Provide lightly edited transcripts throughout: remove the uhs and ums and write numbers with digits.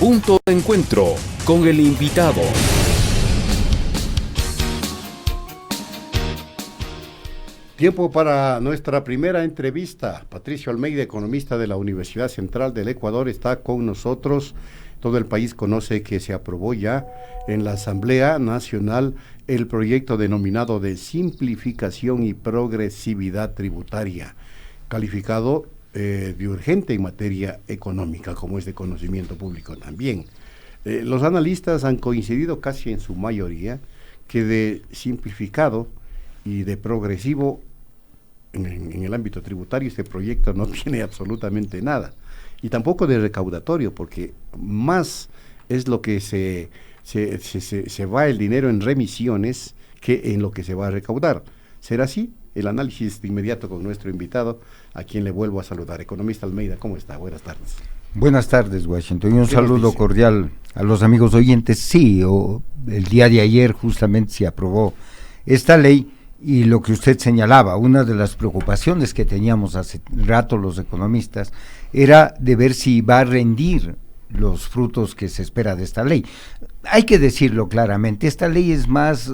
Punto de encuentro con el invitado. Tiempo para nuestra primera entrevista. Patricio Almeida, economista de la Universidad Central del Ecuador, está con nosotros. Todo el país conoce que se aprobó ya en la Asamblea Nacional el proyecto denominado de simplificación y progresividad tributaria, calificado de urgente en materia económica, como es de conocimiento público también. Los analistas han coincidido casi en su mayoría que de simplificado y de progresivo en el ámbito tributario este proyecto no tiene absolutamente nada, y tampoco de recaudatorio, porque más es lo que se va el dinero en remisiones que en lo que se va a recaudar. ¿Será así? El análisis de inmediato con nuestro invitado, a quien le vuelvo a saludar. Economista Almeida, ¿cómo está? Buenas tardes. Buenas tardes, Washington, y un saludo cordial a los amigos oyentes. Sí, el día de ayer justamente se aprobó esta ley, y lo que usted señalaba, una de las preocupaciones que teníamos hace rato los economistas era de ver si va a rendir los frutos que se espera de esta ley. Hay que decirlo claramente, esta ley es más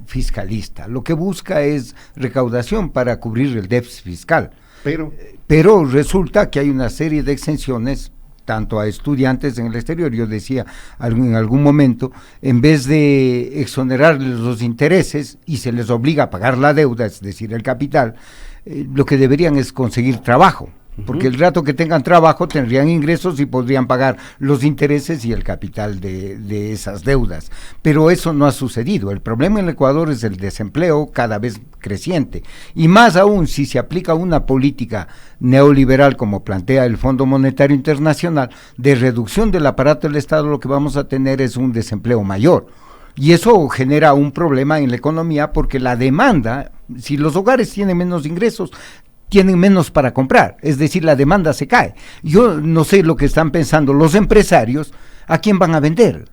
fiscalista, lo que busca es recaudación para cubrir el déficit fiscal. Pero resulta que hay una serie de exenciones tanto a estudiantes en el exterior. Yo decía en algún momento, en vez de exonerarles los intereses y se les obliga a pagar la deuda, es decir, el capital, lo que deberían es conseguir trabajo, porque el rato que tengan trabajo tendrían ingresos y podrían pagar los intereses y el capital de esas deudas. Pero eso no ha sucedido. El problema en el Ecuador es el desempleo cada vez creciente, y más aún si se aplica una política neoliberal como plantea el Fondo Monetario Internacional de reducción del aparato del Estado. Lo que vamos a tener es un desempleo mayor, y eso genera un problema en la economía, porque la demanda, si los hogares tienen menos ingresos, tienen menos para comprar, es decir, la demanda se cae. Yo no sé lo que están pensando los empresarios, ¿a quién van a vender?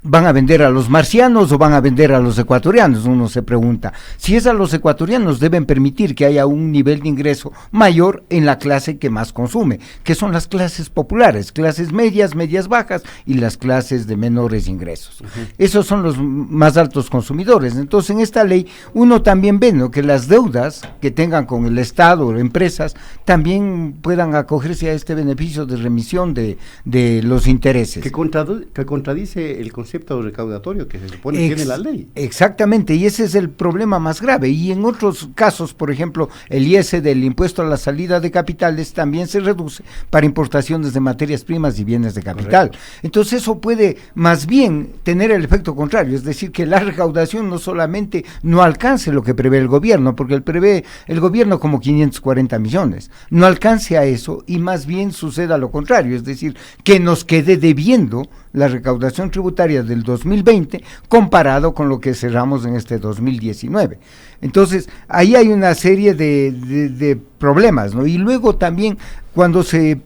¿Van a vender a los marcianos o van a vender a los ecuatorianos? Uno se pregunta. Si es a los ecuatorianos, deben permitir que haya un nivel de ingreso mayor en la clase que más consume, que son las clases populares, clases medias, medias bajas y las clases de menores ingresos. Esos son los más altos consumidores. Entonces, en esta ley, uno también ve, ¿no?, que las deudas que tengan con el Estado o empresas también puedan acogerse a este beneficio de remisión de los intereses. Que contradice el concepto recaudatorio que se supone que tiene la ley. Exactamente, y ese es el problema más grave. Y en otros casos, por ejemplo, el IS del impuesto a la salida de capitales también se reduce para importaciones de materias primas y bienes de capital. Correcto. Entonces eso puede más bien tener el efecto contrario, es decir, que la recaudación no solamente no alcance lo que prevé el gobierno, porque prevé el gobierno como 540 millones, no alcance a eso, y más bien suceda lo contrario, es decir, que nos quede debiendo la recaudación tributaria del 2020 comparado con lo que cerramos en este 2019. Entonces, ahí hay una serie de problemas, ¿no? Y luego también cuando se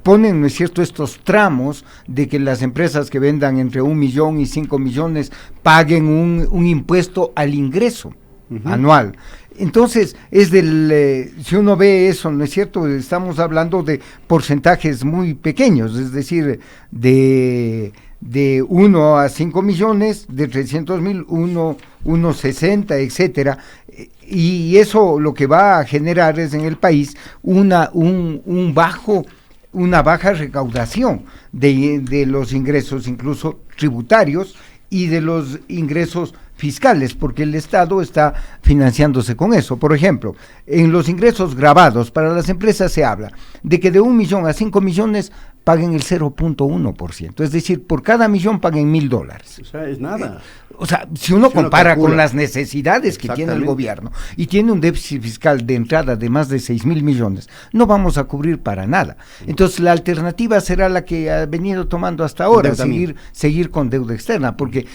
ponen, ¿no es cierto?, estos tramos de que las empresas que vendan entre 1 millón y 5 millones paguen un impuesto al ingreso anual. Entonces, si uno ve eso, ¿no es cierto?, estamos hablando de porcentajes muy pequeños, es decir, de 1 a 5 millones, de 300,000, 1,60, etcétera, y eso lo que va a generar es en el país una baja recaudación de los ingresos, incluso tributarios, y de los ingresos fiscales, porque el Estado está financiándose con eso. Por ejemplo, en los ingresos grabados para las empresas se habla de que de 1 millón a 5 millones paguen el 0.1%, es decir, por cada millón paguen $1,000. O sea, es nada. Si uno compara con las necesidades que tiene el gobierno y tiene un déficit fiscal de entrada de más de 6,000 millones, no vamos a cubrir para nada. Entonces, la alternativa será la que ha venido tomando hasta ahora, seguir con deuda externa, porque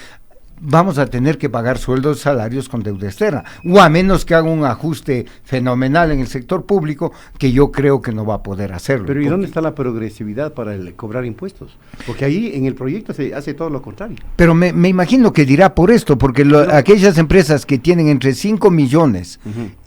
vamos a tener que pagar sueldos, salarios con deuda externa, o a menos que haga un ajuste fenomenal en el sector público, que yo creo que no va a poder hacerlo. Pero ¿y dónde está la progresividad para cobrar impuestos? Porque ahí en el proyecto se hace todo lo contrario. Pero me imagino que dirá por esto, porque aquellas empresas que tienen entre 5 millones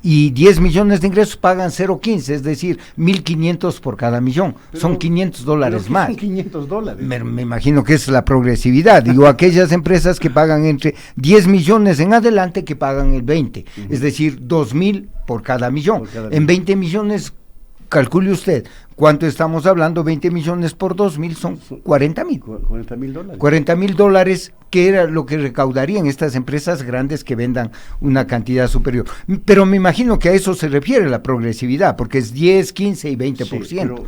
y 10 millones de ingresos pagan 0.15, es decir, 1.500 por cada millón. Son $500 más. Son $500. Me imagino que es la progresividad. Digo, aquellas empresas que pagan entre 10 millones en adelante que pagan el 20, es decir, 2.000 por cada millón. En 20 millones, calcule usted, ¿cuánto estamos hablando? 20 millones por 2.000 son 40.000. $40,000. $40,000, que era lo que recaudarían estas empresas grandes que vendan una cantidad superior. Pero me imagino que a eso se refiere la progresividad, porque es 10, 15 y 20%. Sí, pero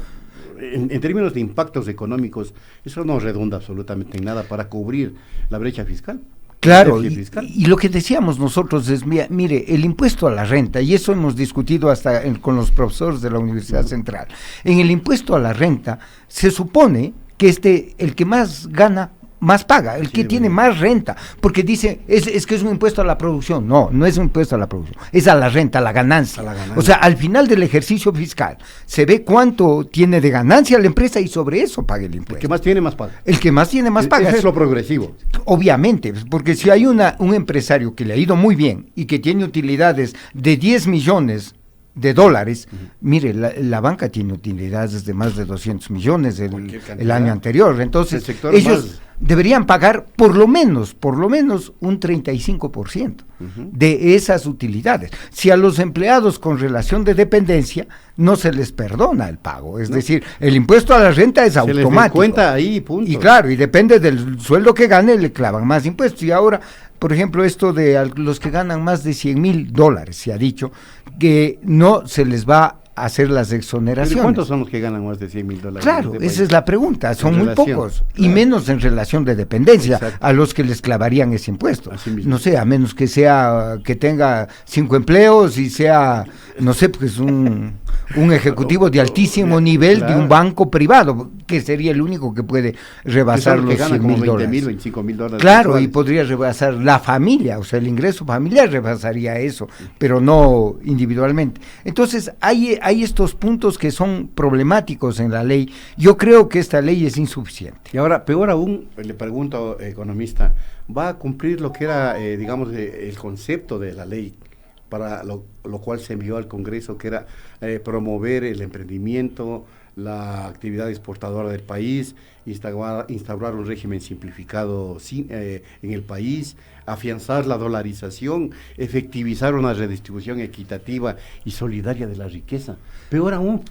en términos de impactos económicos, eso no redunda absolutamente en nada para cubrir la brecha fiscal. Claro, y lo que decíamos nosotros es, mire, el impuesto a la renta, y eso hemos discutido hasta con los profesores de la Universidad Central, en el impuesto a la renta se supone que el que más gana, más paga, el que tiene más renta, porque dice, es que es un impuesto a la producción. No es un impuesto a la producción, es a la renta, a la ganancia. O sea, al final del ejercicio fiscal, se ve cuánto tiene de ganancia la empresa y sobre eso paga el impuesto. El que más tiene, más paga. El que más tiene, más paga. Eso es lo progresivo. Obviamente, porque si hay un empresario que le ha ido muy bien y que tiene utilidades de 10 millones de dólares, mire, la banca tiene utilidades de más de 200 millones el año anterior, entonces ellos deberían pagar por lo menos un 35% de esas utilidades. Si a los empleados con relación de dependencia no se les perdona el pago, es decir, el impuesto a la renta es automático. Se les descuenta ahí, punto. Y claro, y depende del sueldo que gane, le clavan más impuestos. Y ahora, por ejemplo, esto de los que ganan más de $100,000, se ha dicho que no se les va a hacer las exoneraciones. ¿Cuántos son los que ganan más de $100,000? Claro, esa es la pregunta, son muy pocos, y menos en relación de dependencia. Exacto. A los que les clavarían ese impuesto. No sé, a menos que tenga 5 empleos y sea, no sé, pues un ejecutivo de altísimo nivel de un banco privado, que sería el único que puede rebasar los $100,000. $25,000. Claro, mensuales. Y podría rebasar la familia, o sea, el ingreso familiar rebasaría eso, pero no individualmente. Entonces, hay estos puntos que son problemáticos en la ley. Yo creo que esta ley es insuficiente. Y ahora, peor aún, le pregunto, economista, ¿va a cumplir lo que era, digamos, el concepto de la ley, para lo cual se envió al Congreso, que era promover el emprendimiento, la actividad exportadora del país, instaurar un régimen simplificado en el país, afianzar la dolarización, efectivizar una redistribución equitativa y solidaria de la riqueza? Peor aún,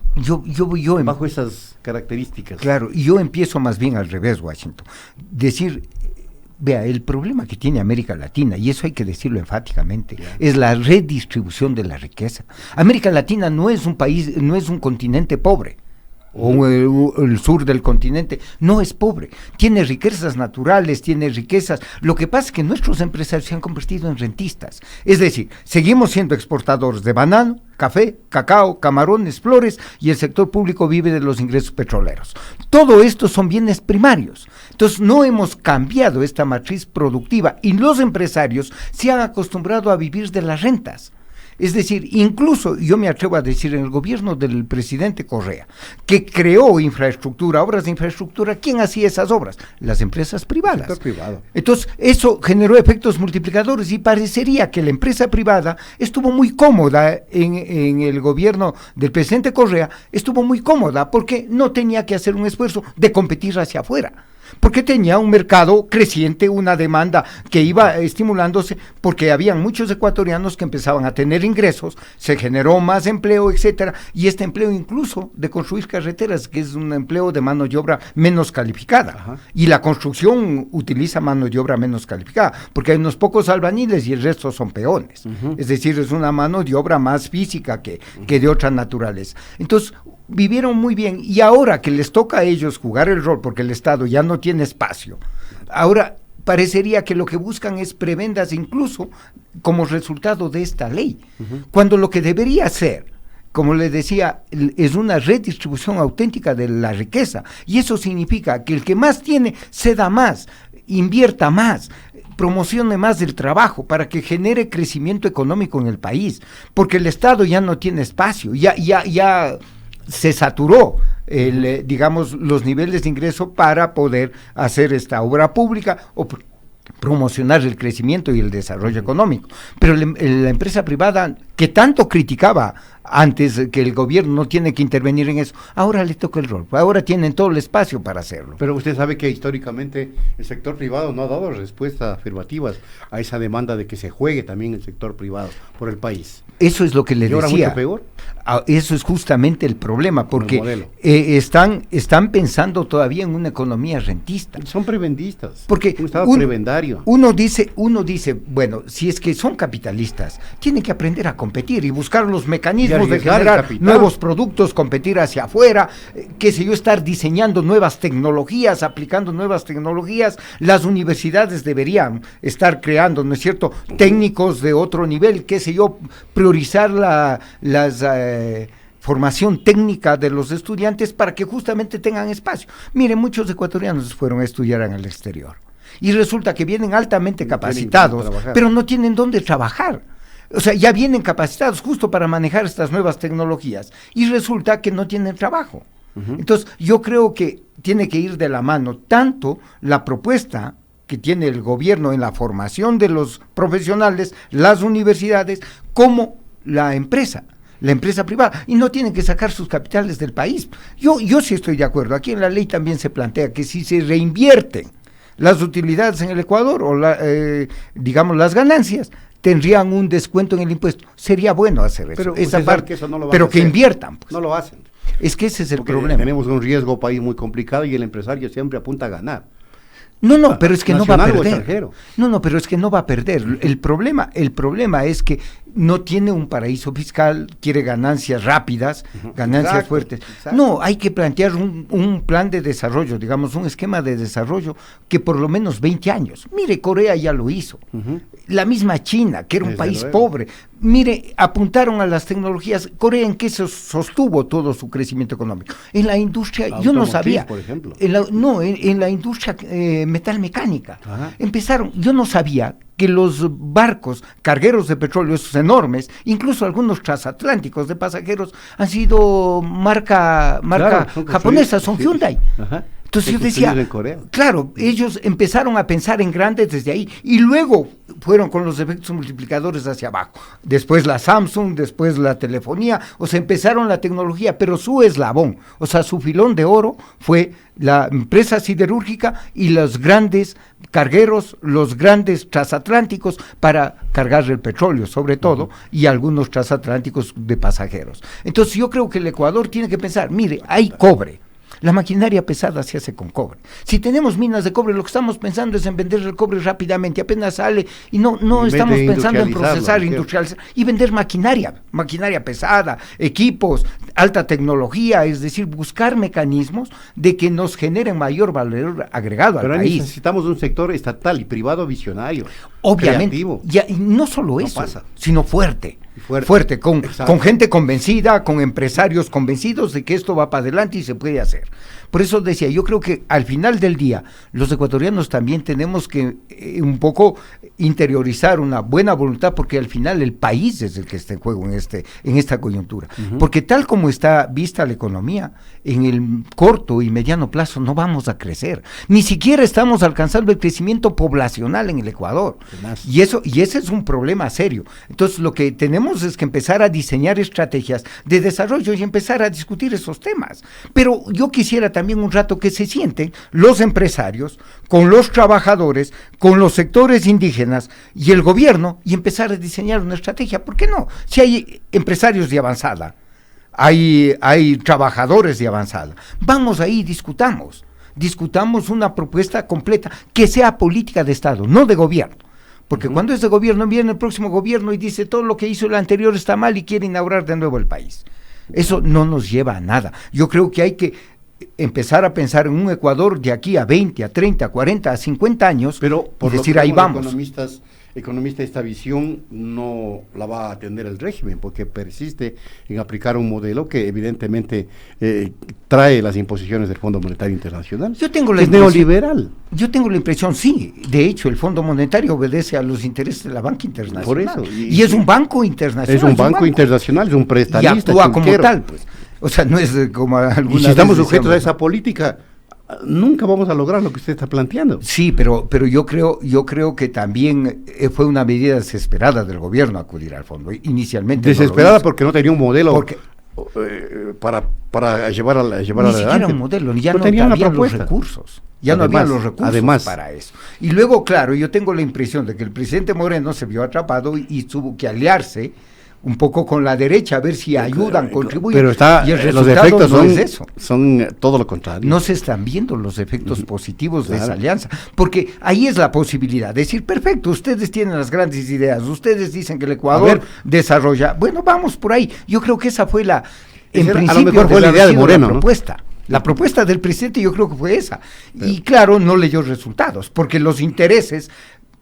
bajo esas características. Claro, y yo empiezo más bien al revés, Washington. Vea, el problema que tiene América Latina, y eso hay que decirlo enfáticamente, es la redistribución de la riqueza. América Latina no es un país, no es un continente pobre, o el sur del continente, no es pobre, tiene riquezas naturales, tiene riquezas. Lo que pasa es que nuestros empresarios se han convertido en rentistas, es decir, seguimos siendo exportadores de banano, café, cacao, camarones, flores, y el sector público vive de los ingresos petroleros. Todo esto son bienes primarios. Entonces no hemos cambiado esta matriz productiva y los empresarios se han acostumbrado a vivir de las rentas. Es decir, incluso yo me atrevo a decir, en el gobierno del presidente Correa, que creó infraestructura, obras de infraestructura, ¿quién hacía esas obras? Las empresas privadas. El sector privado. Entonces, eso generó efectos multiplicadores y parecería que la empresa privada estuvo muy cómoda en el gobierno del presidente Correa, estuvo muy cómoda porque no tenía que hacer un esfuerzo de competir hacia afuera, porque tenía un mercado creciente, una demanda que iba estimulándose, porque habían muchos ecuatorianos que empezaban a tener ingresos, se generó más empleo, etcétera, y este empleo incluso de construir carreteras, que es un empleo de mano de obra menos calificada, y la construcción utiliza mano de obra menos calificada, porque hay unos pocos albañiles y el resto son peones, es decir, es una mano de obra más física que de otra naturaleza. Entonces, vivieron muy bien, y ahora que les toca a ellos jugar el rol, porque el Estado ya no tiene espacio, ahora parecería que lo que buscan es prebendas incluso como resultado de esta ley, cuando lo que debería ser, como le decía, es una redistribución auténtica de la riqueza, y eso significa que el que más tiene se da más. invierta más, promocione más el trabajo para que genere crecimiento económico en el país, porque el Estado ya no tiene espacio, ya se saturó digamos, los niveles de ingreso para poder hacer esta obra pública o promocionar el crecimiento y el desarrollo económico. Pero la empresa privada, que tanto criticaba antes que el gobierno no tiene que intervenir en eso, ahora le toca el rol, ahora tienen todo el espacio para hacerlo. Pero usted sabe que históricamente el sector privado no ha dado respuestas afirmativas a esa demanda de que se juegue también el sector privado por el país. Eso es lo que le decía. Mucho peor. Eso es justamente el problema, porque están pensando todavía en una economía rentista. Son prebendistas. Porque un estado prebendario. Uno dice, bueno, si es que son capitalistas, tienen que aprender a competir y buscar los mecanismos de generar nuevos productos, competir hacia afuera, qué sé yo, estar diseñando nuevas tecnologías, aplicando nuevas tecnologías. Las universidades deberían estar creando, ¿no es cierto?, técnicos de otro nivel, qué sé yo, priorizar la formación técnica de los estudiantes para que justamente tengan espacio. Miren, muchos ecuatorianos fueron a estudiar en el exterior y resulta que vienen altamente capacitados, pero no tienen dónde trabajar. O sea, ya vienen capacitados justo para manejar estas nuevas tecnologías y resulta que no tienen trabajo. Entonces, yo creo que tiene que ir de la mano tanto la propuesta que tiene el gobierno en la formación de los profesionales, las universidades, como la empresa privada, y no tienen que sacar sus capitales del país. Yo sí estoy de acuerdo. Aquí en la ley también se plantea que si se reinvierten las utilidades en el Ecuador o digamos las ganancias, tendrían un descuento en el impuesto. Sería bueno hacer eso, pero esa parte, que eso no lo van pero a que hacer. Inviertan. Pues. No lo hacen. Es que ese es el Porque problema. Tenemos un riesgo país muy complicado y el empresario siempre apunta a ganar. No, pero es que no va a perder. No, pero es que no va a perder. El problema es que no tiene un paraíso fiscal, quiere ganancias rápidas, ganancias fuertes. Exacto. No, hay que plantear un plan de desarrollo, digamos, un esquema de desarrollo que por lo menos 20 años. Mire, Corea ya lo hizo. La misma China, que era un país pobre. Mire, apuntaron a las tecnologías. Corea, ¿en qué sostuvo todo su crecimiento económico? En la industria, yo no sabía. Por ejemplo. En la industria metalmecánica. Empezaron, yo no sabía que los barcos cargueros de petróleo, esos enormes, incluso algunos transatlánticos de pasajeros, han sido marca japonesa, son Hyundai. Entonces yo decía, claro, ellos empezaron a pensar en grandes desde ahí y luego fueron con los efectos multiplicadores hacia abajo. Después la Samsung, después la telefonía, o sea, empezaron la tecnología, pero su eslabón, o sea, su filón de oro fue la empresa siderúrgica y los grandes cargueros, los grandes transatlánticos para cargar el petróleo, sobre todo, y algunos transatlánticos de pasajeros. Entonces yo creo que el Ecuador tiene que pensar, mire, hay cobre. La maquinaria pesada se hace con cobre. Si tenemos minas de cobre, lo que estamos pensando es en vender el cobre rápidamente, apenas sale, y no estamos pensando en procesar, industrializar y vender maquinaria pesada, equipos, alta tecnología, es decir, buscar mecanismos de que nos generen mayor valor agregado al país. Necesitamos un sector estatal y privado visionario, obviamente, creativo. Y no solo eso, sino fuerte, con gente convencida, con empresarios convencidos de que esto va para adelante y se puede hacer. Por eso decía, yo creo que al final del día, los ecuatorianos también tenemos que un poco interiorizar una buena voluntad, porque al final el país es el que está en juego en esta coyuntura. Porque tal como está vista la economía, en el corto y mediano plazo no vamos a crecer. Ni siquiera estamos alcanzando el crecimiento poblacional en el Ecuador. Y ese es un problema serio. Entonces lo que tenemos es que empezar a diseñar estrategias de desarrollo y empezar a discutir esos temas. Pero yo quisiera también un rato que se sienten los empresarios con los trabajadores, con los sectores indígenas y el gobierno y empezar a diseñar una estrategia. ¿Por qué no? Si hay empresarios de avanzada, hay trabajadores de avanzada, vamos ahí y discutamos una propuesta completa que sea política de Estado, no de gobierno. Porque cuando es de gobierno, viene el próximo gobierno y dice todo lo que hizo el anterior está mal y quiere inaugurar de nuevo el país. Eso no nos lleva a nada. Yo creo que hay que empezar a pensar en un Ecuador de aquí a 20, a 30, a 40, a 50 años, pero por y decir, lo que ahí vamos. Economista, esta visión no la va a atender el régimen, porque persiste en aplicar un modelo que evidentemente trae las imposiciones del Fondo Monetario Internacional. Yo tengo la es neoliberal. Yo tengo la impresión, sí, de hecho el Fondo Monetario obedece a los intereses de la banca internacional. Por eso. Y es un banco internacional. Es un banco internacional, es un prestamista. Y actúa como tal, pues. O sea, no es como alguna. Y si estamos sujetos a esa política, nunca vamos a lograr lo que usted está planteando. Sí, pero yo creo que también fue una medida desesperada del gobierno acudir al fondo. Inicialmente desesperada porque no tenía un modelo para llevar adelante. Ni siquiera un modelo, ya no tenía los recursos. Ya no había los recursos para eso. Y luego, claro, yo tengo la impresión de que el presidente Moreno se vio atrapado y tuvo que aliarse un poco con la derecha, a ver si ayudan, contribuyen. Pero y el los efectos no son todo lo contrario. No se están viendo los efectos positivos de esa alianza, porque ahí es la posibilidad de decir, perfecto, ustedes tienen las grandes ideas, ustedes dicen que el Ecuador desarrolla, bueno, vamos por ahí. Yo creo que esa fue en principio, a lo mejor fue la idea de Moreno, la propuesta. La propuesta del presidente yo creo que fue esa. Y claro, no leyó resultados, porque los intereses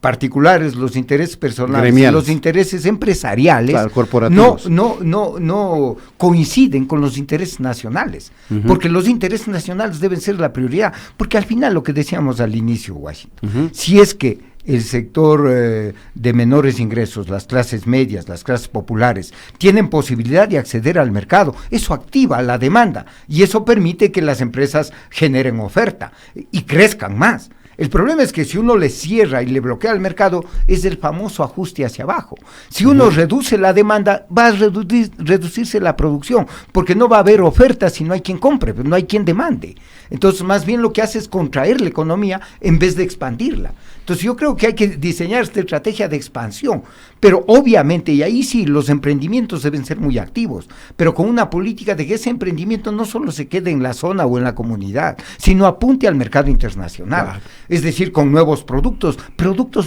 particulares, los intereses personales, gremiales, los intereses empresariales, corporativos, no coinciden con los intereses nacionales, porque los intereses nacionales deben ser la prioridad, porque al final lo que decíamos al inicio, Washington, si es que el sector de menores ingresos, las clases medias, las clases populares, tienen posibilidad de acceder al mercado, eso activa la demanda y eso permite que las empresas generen oferta y crezcan más. El problema es que si uno le cierra y le bloquea el mercado, es el famoso ajuste hacia abajo. Si uno reduce la demanda, va a reducirse la producción, porque no va a haber oferta si no hay quien compre, no hay quien demande. Entonces, más bien lo que hace es contraer la economía en vez de expandirla. Entonces, yo creo que hay que diseñar esta estrategia de expansión, pero obviamente, y ahí sí, los emprendimientos deben ser muy activos, pero con una política de que ese emprendimiento no solo se quede en la zona o en la comunidad, sino apunte al mercado internacional. Claro. Es decir, con nuevos productos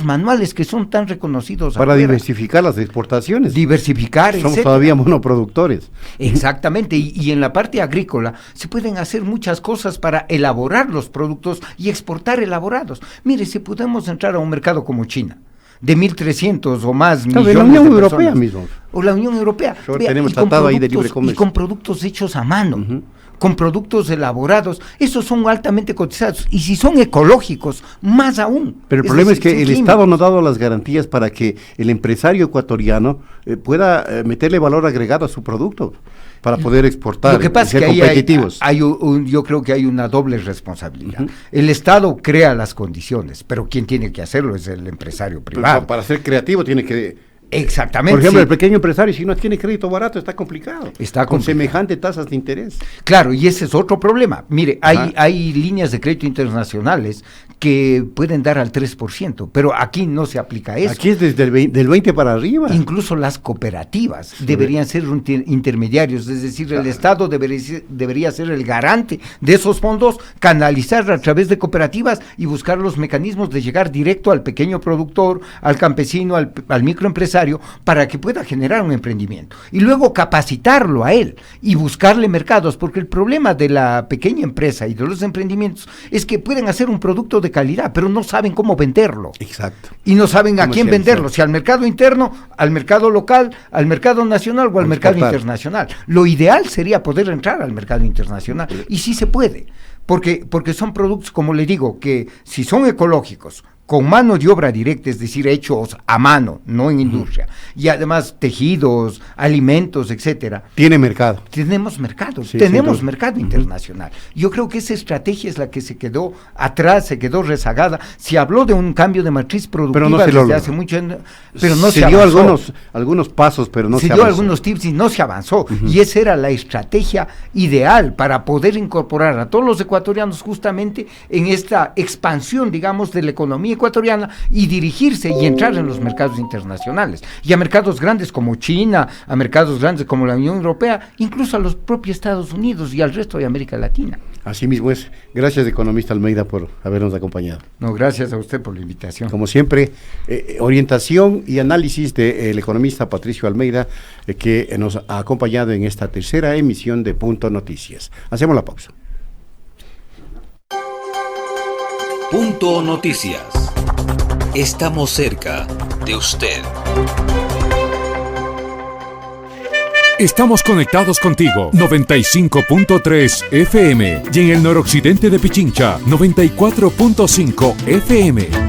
manuales que son tan reconocidos para afuera. Diversificar las exportaciones. Diversificar, somos etcétera. Todavía monoproductores. Exactamente, y en la parte agrícola se pueden hacer muchas cosas para elaborar los productos y exportar elaborados. Mire, si podemos entrar a un mercado como China, de 1.300 o más millones la Unión de Europea mismo. O la Unión Europea. Tenemos tratado ahí de libre comercio. Y con productos hechos a mano. Con productos elaborados, esos son altamente cotizados, y si son ecológicos, más aún. Pero el problema es que el Estado no ha dado las garantías para que el empresario ecuatoriano pueda meterle valor agregado a su producto, para poder exportar. Lo que pasa es que competitivos. Yo creo que hay una doble responsabilidad. El Estado crea las condiciones, pero quien tiene que hacerlo es el empresario privado. Para ser creativo tiene que... Exactamente. Por ejemplo, el pequeño empresario, si no tiene crédito barato, está complicado. Con semejantes tasas de interés. Claro, y ese es otro problema. Mire, hay líneas de crédito internacionales que pueden dar al 3%, pero aquí no se aplica eso. Aquí es desde del 20 para arriba. Incluso las cooperativas deberían ser intermediarios, es decir, el Estado debería ser el garante de esos fondos, canalizar a través de cooperativas y buscar los mecanismos de llegar directo al pequeño productor, al campesino, al microempresario, para que pueda generar un emprendimiento y luego capacitarlo a él y buscarle mercados, porque el problema de la pequeña empresa y de los emprendimientos es que pueden hacer un producto de calidad, pero no saben cómo venderlo. Exacto. Y no saben a quién venderlo, si al mercado interno, al mercado local, al mercado nacional o al mercado internacional. Lo ideal sería poder entrar al mercado internacional, y sí se puede, porque son productos, como le digo, que si son ecológicos, con mano de obra directa, es decir, hechos a mano, no en industria, y además tejidos, alimentos, etcétera. Tiene mercado. Tenemos mercado, tenemos mercado internacional. Yo creo que esa estrategia es la que se quedó atrás, se quedó rezagada. Se habló de un cambio de matriz productiva desde hace mucho, pero no se dio algunos pasos, pero no se avanzó. Se dio algunos tips y no se avanzó. Y esa era la estrategia ideal para poder incorporar a todos los ecuatorianos justamente en esta expansión, digamos, de la economía ecuatoriana y dirigirse y entrar en los mercados internacionales y a mercados grandes como China, a mercados grandes como la Unión Europea, incluso a los propios Estados Unidos y al resto de América Latina. Así mismo es. Gracias, economista Almeida, por habernos acompañado. No, gracias a usted por la invitación. Como siempre, orientación y análisis del economista Patricio Almeida, que nos ha acompañado en esta tercera emisión de Punto Noticias. Hacemos la pausa. Punto Noticias. Estamos cerca de usted. Estamos conectados contigo. 95.3 FM y en el noroccidente de Pichincha, 94.5 FM.